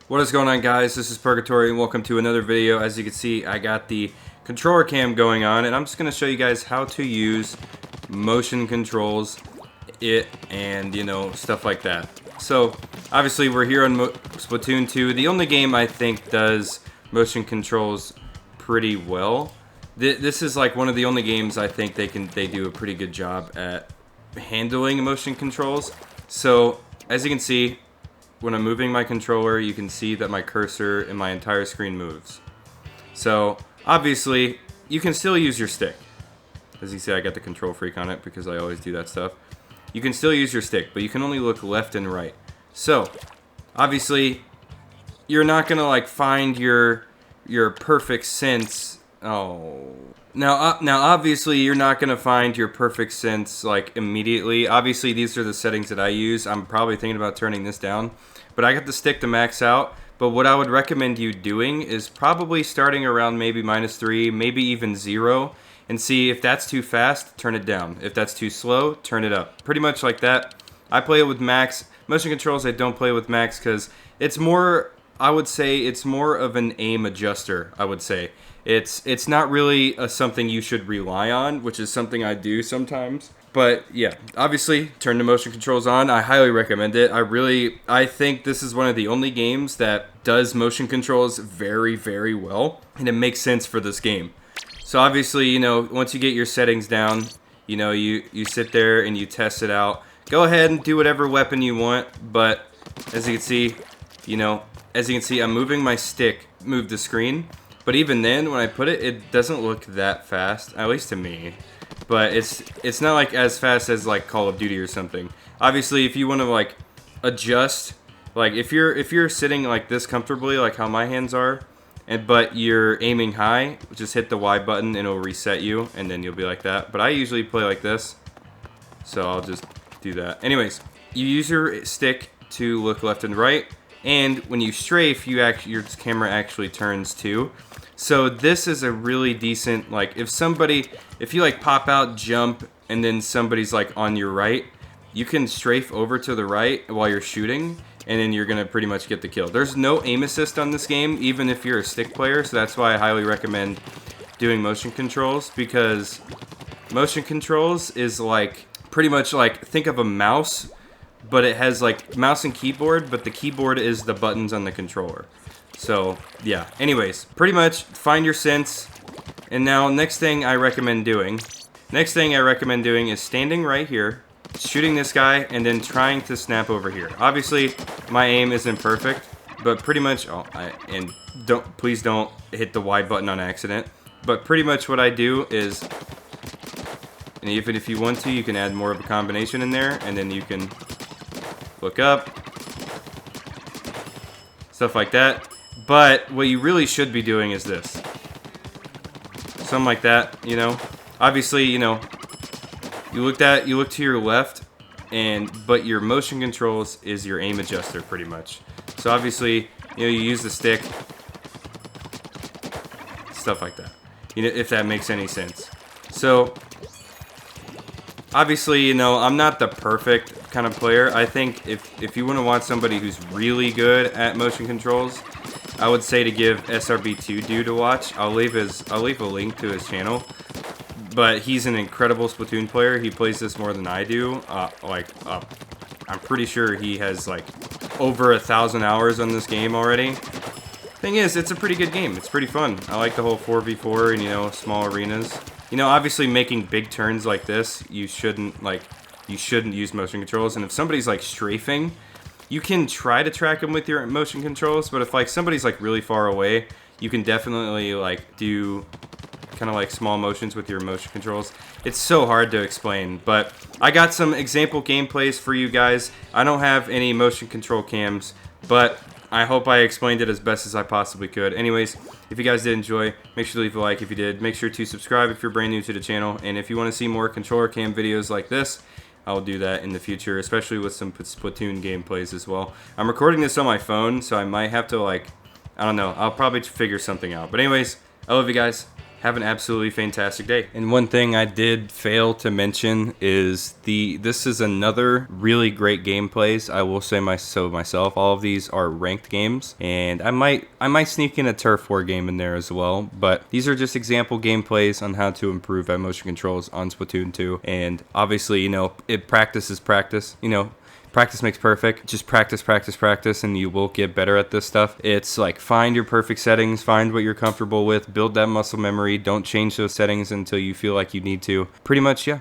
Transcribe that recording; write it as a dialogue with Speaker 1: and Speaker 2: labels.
Speaker 1: What is going on, guys? This is Purgatory and welcome to another video. As you can see, I got the controller cam going on and I'm just going to show you guys how to use motion controls, and stuff like that. So obviously we're here on Splatoon 2. The only game I think does motion controls pretty well. This is like one of the only games I think they do a pretty good job at handling motion controls. So as you can see, when I'm moving my controller, you can see that my cursor and my entire screen moves. So obviously you can still use your stick. As you see, I got the control freak on it because I always do that stuff. You can still use your stick, but you can only look left and right. So obviously you're not gonna like find your perfect sense. Now obviously you're not gonna find your perfect sense like immediately. Obviously these are the settings that I use. I'm probably thinking about turning this down, but I got the stick to max out. But what I would recommend you doing is probably starting around maybe -3, maybe even 0, and see if that's too fast, turn it down. If that's too slow, turn it up. Pretty much like that. I play it with max. Motion controls I don't play with max because it's more, I would say it's more of an aim adjuster, I would say. It's not really something you should rely on, which is something I do sometimes. But yeah, obviously turn the motion controls on. I highly recommend it. I think this is one of the only games that does motion controls very, very well, and it makes sense for this game. So obviously, once you get your settings down, you sit there and you test it out. Go ahead and do whatever weapon you want, but as you can see, I'm moving my stick, move the screen. But even then, when I put it, it doesn't look that fast, at least to me. But it's not like as fast as like Call of Duty or something. Obviously, if you want to like adjust, like if you're sitting like this comfortably, like how my hands are, but you're aiming high, just hit the Y button and it'll reset you, and then you'll be like that. But I usually play like this, so I'll just do that. Anyways, you use your stick to look left and right, and when you strafe, your camera actually turns too. So this is a really decent, like if you like pop out, jump, and then somebody's like on your right, you can strafe over to the right while you're shooting, and then you're gonna pretty much get the kill. There's no aim assist on this game, even if you're a stick player, so that's why I highly recommend doing motion controls, because motion controls is like pretty much like, think of a mouse, but it has like mouse and keyboard, but the keyboard is the buttons on the controller. So yeah, anyways, pretty much find your sense. And now next thing I recommend doing is standing right here, shooting this guy, and then trying to snap over here. Obviously my aim isn't perfect, but pretty much, please don't hit the Y button on accident, but pretty much what I do is, and even if you want to, you can add more of a combination in there, and then you can look up, stuff like that. But what you really should be doing is this. Something like that, Obviously, you look to your left, but your motion controls is your aim adjuster pretty much. So obviously, you use the stick, stuff like that. If that makes any sense. So obviously, I'm not the perfect kind of player. I think if you want to watch somebody who's really good at motion controls, I would say to give SRB2 Dude a watch. I'll leave a link to his channel. But he's an incredible Splatoon player. He plays this more than I do. I'm pretty sure he has like over 1,000 hours on this game already. Thing is, it's a pretty good game. It's pretty fun. I like the whole 4v4 and small arenas. Obviously making big turns like this, you shouldn't use motion controls. And if somebody's like strafing, you can try to track them with your motion controls, but if like somebody's like really far away, you can definitely like do kind of like small motions with your motion controls. It's so hard to explain, but I got some example gameplays for you guys. I don't have any motion control cams, but I hope I explained it as best as I possibly could. Anyways, if you guys did enjoy, make sure to leave a like if you did. Make sure to subscribe if you're brand new to the channel, and if you want to see more controller cam videos like this, I'll do that in the future, especially with some Splatoon gameplays as well. I'm recording this on my phone, so I might have to I don't know, I'll probably figure something out. But anyways, I love you guys. have an absolutely fantastic day. And one thing I did fail to mention is this is another really great gameplays. I will say myself, all of these are ranked games, and I might sneak in a turf war game in there as well, but these are just example gameplays on how to improve our motion controls on Splatoon 2. And obviously, you know, practice is practice, you know. Practice makes perfect. Just practice, practice, practice, and you will get better at this stuff. It's like, find your perfect settings, find what you're comfortable with, build that muscle memory. Don't change those settings until you feel like you need to. Pretty much, yeah.